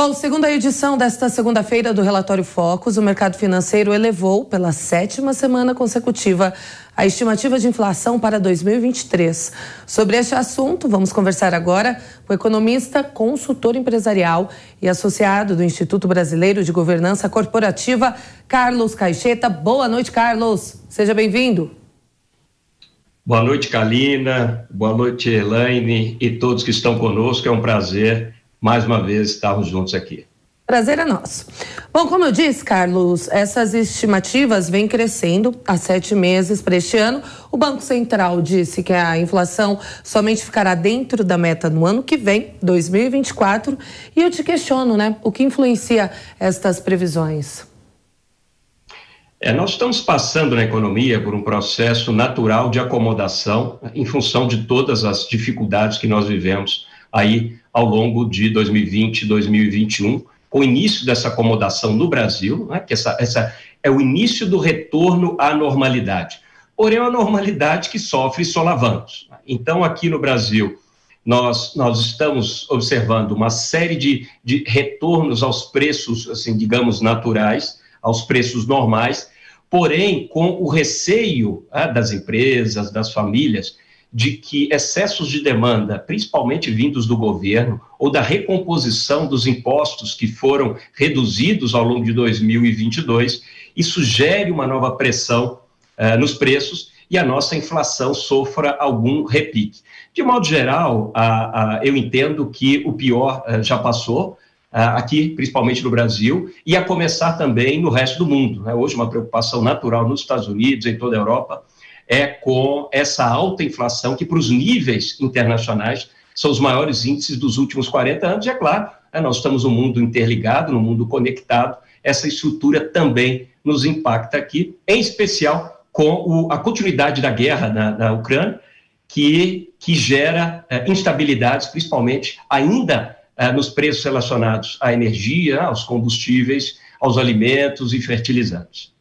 Bom, segundo a edição desta segunda-feira do Relatório Focus, o mercado financeiro elevou pela 7ª semana consecutiva a estimativa de inflação para 2023. Sobre este assunto, vamos conversar agora com o economista, consultor empresarial e associado do Instituto Brasileiro de Governança Corporativa, Carlos Caixeta. Boa noite, Carlos. Seja bem-vindo. Boa noite, Kalina. Boa noite, Elaine e todos que estão conosco. É um prazer mais uma vez estarmos juntos aqui. Prazer é nosso. Bom, como eu disse, Carlos, essas estimativas vêm crescendo há 7 meses para este ano. O Banco Central disse que a inflação somente ficará dentro da meta no ano que vem, 2024. E eu te questiono, o que influencia estas previsões? Nós estamos passando na economia por um processo natural de acomodação em função de todas as dificuldades que nós vivemos aí ao longo de 2020 e 2021, com o início dessa acomodação no Brasil, que essa é o início do retorno à normalidade. Porém, é uma normalidade que sofre solavancos. Então, aqui no Brasil, nós estamos observando uma série de retornos aos preços, assim, digamos, naturais, aos preços normais, porém, com o receio das empresas, das famílias, de que excessos de demanda, principalmente vindos do governo, ou da recomposição dos impostos que foram reduzidos ao longo de 2022, isso gere uma nova pressão nos preços e a nossa inflação sofra algum repique. De modo geral, eu entendo que o pior já passou, aqui, principalmente no Brasil, e a começar também no resto do mundo. Hoje, uma preocupação natural nos Estados Unidos, em toda a Europa, é com essa alta inflação que, para os níveis internacionais, são os maiores índices dos últimos 40 anos. E, é claro, nós estamos num mundo interligado, num mundo conectado, essa estrutura também nos impacta aqui, em especial com a continuidade da guerra na Ucrânia, que gera instabilidades, principalmente ainda nos preços relacionados à energia, aos combustíveis, aos alimentos e fertilizantes.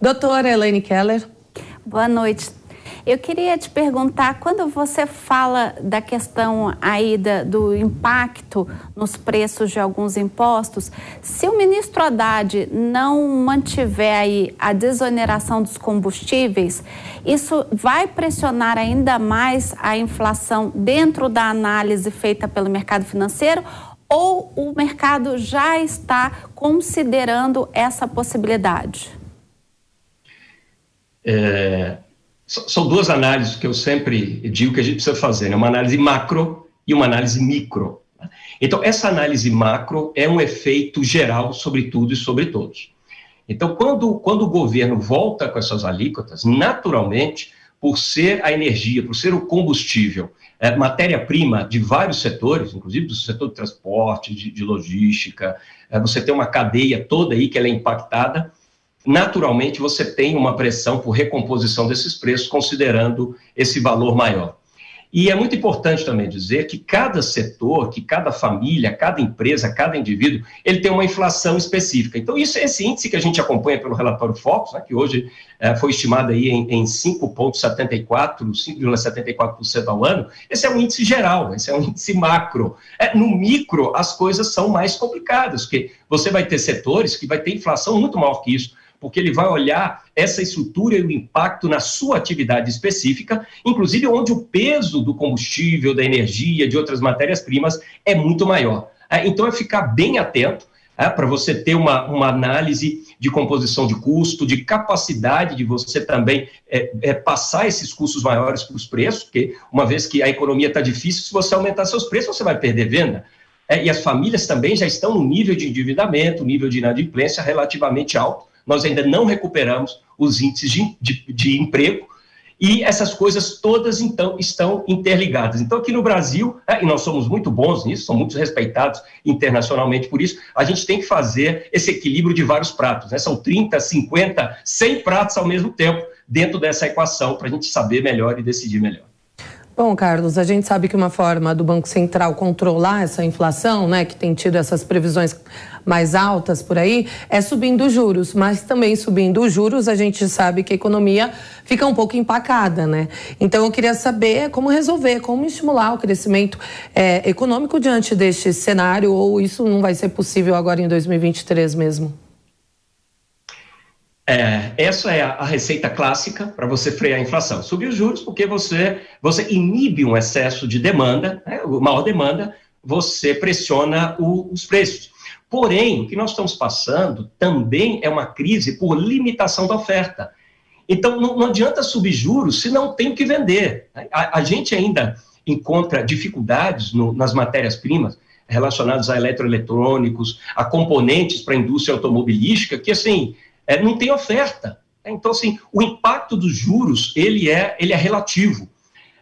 Doutora Elaine Keller. Boa noite. Eu queria te perguntar, quando você fala da questão aí do impacto nos preços de alguns impostos, se o ministro Haddad não mantiver aí a desoneração dos combustíveis, isso vai pressionar ainda mais a inflação dentro da análise feita pelo mercado financeiro, ou o mercado já está considerando essa possibilidade? São duas análises que eu sempre digo que a gente precisa fazer, uma análise macro e uma análise micro. Então, essa análise macro é um efeito geral sobre tudo e sobre todos. Então, quando o governo volta com essas alíquotas, naturalmente, por ser a energia, por ser o combustível, matéria-prima de vários setores, inclusive do setor de transporte, de logística, você tem uma cadeia toda aí que ela é impactada, naturalmente você tem uma pressão por recomposição desses preços, considerando esse valor maior. E é muito importante também dizer que cada setor, que cada família, cada empresa, cada indivíduo, ele tem uma inflação específica. Então, esse índice que a gente acompanha pelo relatório Focus, que hoje foi estimado aí em 5,74% ao ano, esse é um índice geral, esse é um índice macro. No micro, as coisas são mais complicadas, porque você vai ter setores que vai ter inflação muito maior que isso, porque ele vai olhar essa estrutura e o impacto na sua atividade específica, inclusive onde o peso do combustível, da energia, de outras matérias-primas é muito maior. Então, é ficar bem atento para você ter uma análise de composição de custo, de capacidade de você também passar esses custos maiores para os preços, porque uma vez que a economia está difícil, se você aumentar seus preços, você vai perder venda. E as famílias também já estão no nível de endividamento, nível de inadimplência relativamente alto. Nós ainda não recuperamos os índices de emprego e essas coisas todas, então, estão interligadas. Então, aqui no Brasil, e nós somos muito bons nisso, somos muito respeitados internacionalmente por isso, a gente tem que fazer esse equilíbrio de vários pratos, São 30, 50, 100 pratos ao mesmo tempo dentro dessa equação para a gente saber melhor e decidir melhor. Bom, Carlos, a gente sabe que uma forma do Banco Central controlar essa inflação, né, que tem tido essas previsões mais altas por aí, é subindo os juros. Mas também subindo os juros, a gente sabe que a economia fica um pouco empacada, né? Então, eu queria saber como resolver, como estimular o crescimento econômico diante deste cenário, ou isso não vai ser possível agora em 2023 mesmo? Essa é a receita clássica para você frear a inflação. Subir os juros porque você inibe um excesso de demanda, né? Maior demanda, você pressiona os preços. Porém, o que nós estamos passando também é uma crise por limitação da oferta. Então, não adianta subir juros se não tem o que vender. A gente ainda encontra dificuldades nas matérias-primas relacionadas a eletroeletrônicos, a componentes para a indústria automobilística, que, assim, não tem oferta. Então, assim, o impacto dos juros, ele é relativo.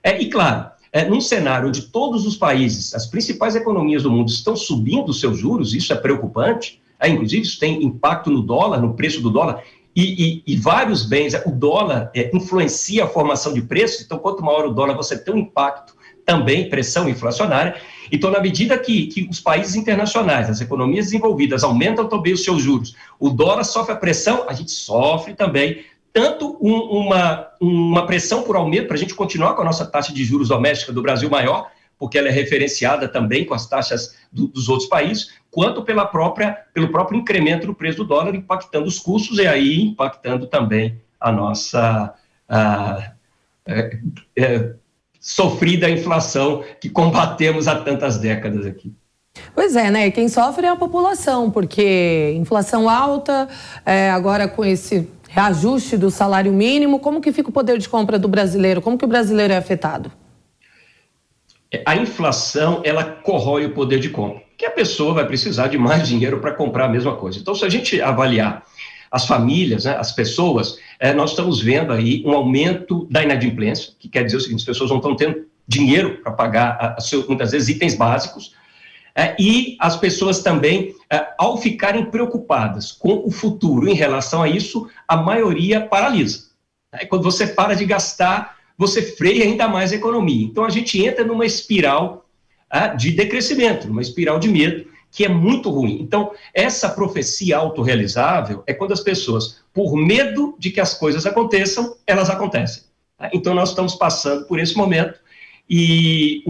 E, claro, num cenário onde todos os países, as principais economias do mundo estão subindo os seus juros, isso é preocupante, inclusive isso tem impacto no dólar, no preço do dólar, e vários bens, o dólar influencia a formação de preços, então quanto maior o dólar, você tem um impacto também, pressão inflacionária. Então, na medida que os países internacionais, as economias desenvolvidas aumentam também os seus juros, o dólar sofre a pressão, a gente sofre também, tanto uma pressão por aumento, para a gente continuar com a nossa taxa de juros doméstica do Brasil maior, porque ela é referenciada também com as taxas dos outros países, quanto pelo próprio incremento do preço do dólar, impactando os custos e aí impactando também a nossa sofrida inflação que combatemos há tantas décadas aqui. Pois é, né? Quem sofre é a população, porque inflação alta, agora com esse reajuste do salário mínimo, como que fica o poder de compra do brasileiro? Como que o brasileiro é afetado? A inflação, ela corrói o poder de compra, porque a pessoa vai precisar de mais dinheiro para comprar a mesma coisa. Então, se a gente avaliar as famílias, né, as pessoas, nós estamos vendo aí um aumento da inadimplência, que quer dizer o seguinte: as pessoas não estão tendo dinheiro para pagar, muitas vezes, itens básicos, e as pessoas também, ao ficarem preocupadas com o futuro em relação a isso, a maioria paralisa. Quando você para de gastar, você freia ainda mais a economia. Então, a gente entra numa espiral de decrescimento, numa espiral de medo, que é muito ruim. Então, essa profecia autorrealizável é quando as pessoas, por medo de que as coisas aconteçam, elas acontecem. Então, nós estamos passando por esse momento e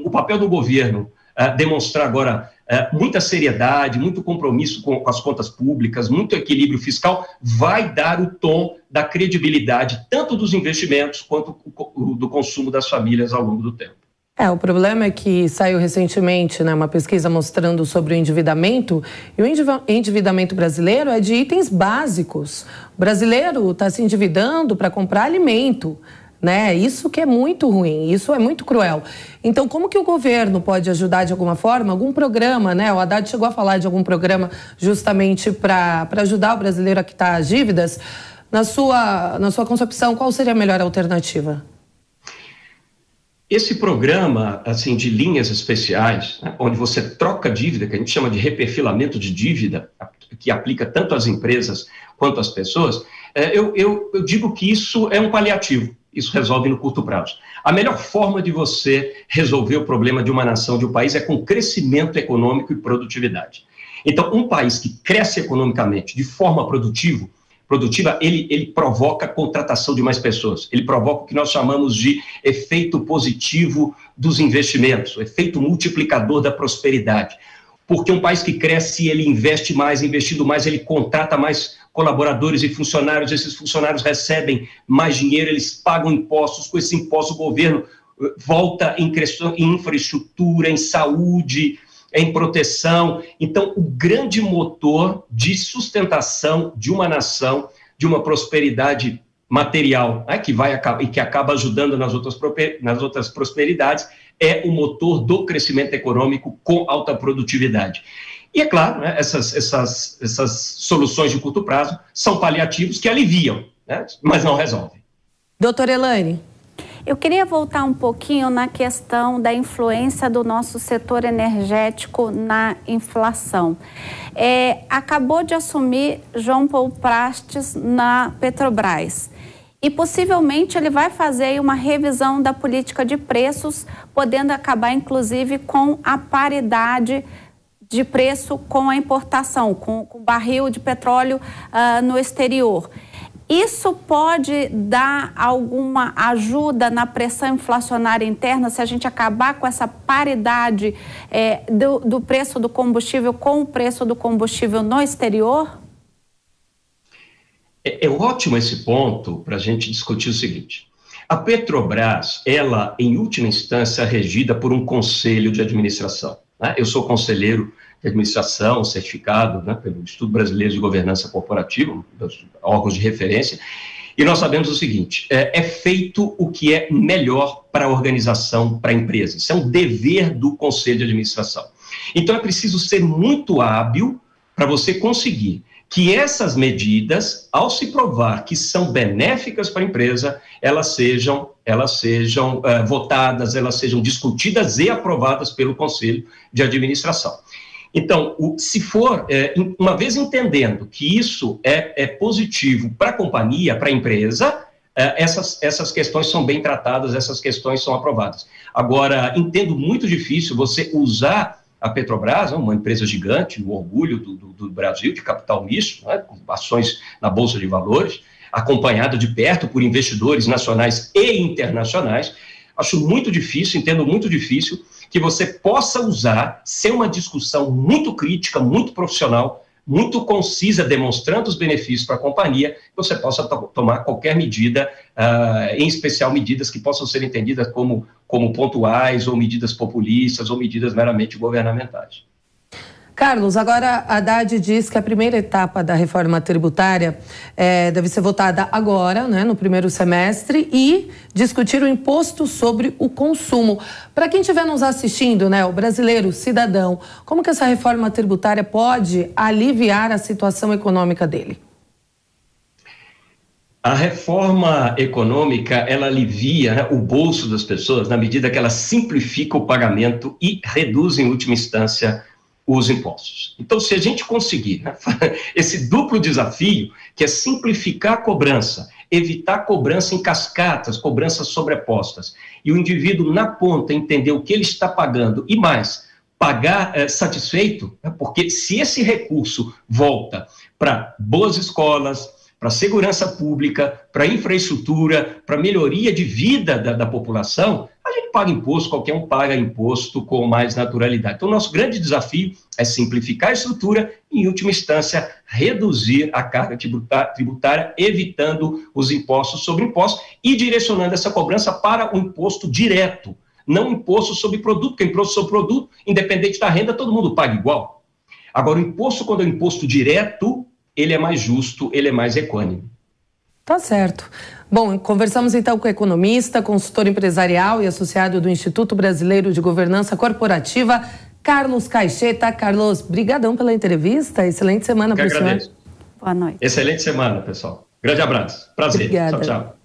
o papel do governo demonstrar agora muita seriedade, muito compromisso com as contas públicas, muito equilíbrio fiscal, vai dar o tom da credibilidade tanto dos investimentos quanto do consumo das famílias ao longo do tempo. O problema é que saiu recentemente, né, uma pesquisa mostrando sobre o endividamento, e o endividamento brasileiro é de itens básicos. O brasileiro está se endividando para comprar alimento, né? Isso que é muito ruim, isso é muito cruel. Então, como que o governo pode ajudar de alguma forma? Algum programa, né? O Haddad chegou a falar de algum programa justamente para ajudar o brasileiro a quitar as dívidas. Na sua concepção, qual seria a melhor alternativa? Esse programa, assim, de linhas especiais, né, onde você troca dívida, que a gente chama de reperfilamento de dívida, que aplica tanto às empresas quanto às pessoas, eu digo que isso é um paliativo, isso resolve no curto prazo. A melhor forma de você resolver o problema de uma nação, de um país, é com crescimento econômico e produtividade. Então, um país que cresce economicamente de forma produtiva, ele provoca a contratação de mais pessoas, ele provoca o que nós chamamos de efeito positivo dos investimentos, o efeito multiplicador da prosperidade. Porque um país que cresce, ele investe mais, investindo mais, ele contrata mais colaboradores e funcionários, esses funcionários recebem mais dinheiro, eles pagam impostos, com esses impostos o governo volta em infraestrutura, em saúde, em proteção. Então, o grande motor de sustentação de uma nação, de uma prosperidade material, né, que acaba ajudando nas outras prosperidades, é o motor do crescimento econômico com alta produtividade. E, é claro, né, essas soluções de curto prazo são paliativos que aliviam, né, mas não resolvem. Doutora Elaine. Eu queria voltar um pouquinho na questão da influência do nosso setor energético na inflação. Acabou de assumir João Paulo Prates na Petrobras. e possivelmente ele vai fazer aí uma revisão da política de preços, podendo acabar inclusive com a paridade de preço com a importação, com o barril de petróleo no exterior. Isso pode dar alguma ajuda na pressão inflacionária interna se a gente acabar com essa paridade do preço do combustível com o preço do combustível no exterior? É ótimo esse ponto para a gente discutir o seguinte. A Petrobras, ela, em última instância, é regida por um conselho de administração, né? Eu sou conselheiro de administração, certificado, né, pelo Instituto Brasileiro de Governança Corporativa, dos órgãos de referência, e nós sabemos o seguinte, é feito o que é melhor para a organização, para a empresa. Isso é um dever do conselho de administração. Então, é preciso ser muito hábil para você conseguir que essas medidas, ao se provar que são benéficas para a empresa, elas sejam votadas, elas sejam discutidas e aprovadas pelo Conselho de Administração. Então, se for, uma vez entendendo que isso é positivo para a companhia, para a empresa, essas questões são bem tratadas, essas questões são aprovadas. Agora, entendo muito difícil você usar a Petrobras, uma empresa gigante, o orgulho do Brasil, de capital misto, né, com ações na Bolsa de Valores, acompanhada de perto por investidores nacionais e internacionais. Acho muito difícil, entendo muito difícil, que você possa usar, ser uma discussão muito crítica, muito profissional, muito concisa, demonstrando os benefícios para a companhia, que você possa tomar qualquer medida, em especial medidas que possam ser entendidas como pontuais, ou medidas populistas, ou medidas meramente governamentais. Carlos, agora a Haddad diz que a primeira etapa da reforma tributária deve ser votada agora, né, no primeiro semestre, e discutir o imposto sobre o consumo. Para quem estiver nos assistindo, né, o brasileiro, o cidadão, como que essa reforma tributária pode aliviar a situação econômica dele? A reforma econômica, ela alivia, né, o bolso das pessoas na medida que ela simplifica o pagamento e reduz, em última instância, os impostos. Então, se a gente conseguir, né, esse duplo desafio, que é simplificar a cobrança, evitar cobrança em cascatas, cobranças sobrepostas, e o indivíduo na ponta entender o que ele está pagando e mais, pagar satisfeito, né, porque se esse recurso volta para boas escolas, para segurança pública, para infraestrutura, para melhoria de vida da população, a gente paga imposto, qualquer um paga imposto com mais naturalidade. Então, o nosso grande desafio é simplificar a estrutura e, em última instância, reduzir a carga tributária, evitando os impostos sobre impostos e direcionando essa cobrança para o imposto direto, não imposto sobre produto, porque imposto sobre produto, independente da renda, todo mundo paga igual. Agora, o imposto, quando é um imposto direto, ele é mais justo, ele é mais equânime. Tá certo. Bom, conversamos então com o economista, consultor empresarial e associado do Instituto Brasileiro de Governança Corporativa, Carlos Caixeta. Carlos, brigadão pela entrevista. Excelente semana para o senhor. Boa noite. Excelente semana, pessoal. Grande abraço. Prazer. Obrigada. Tchau, tchau.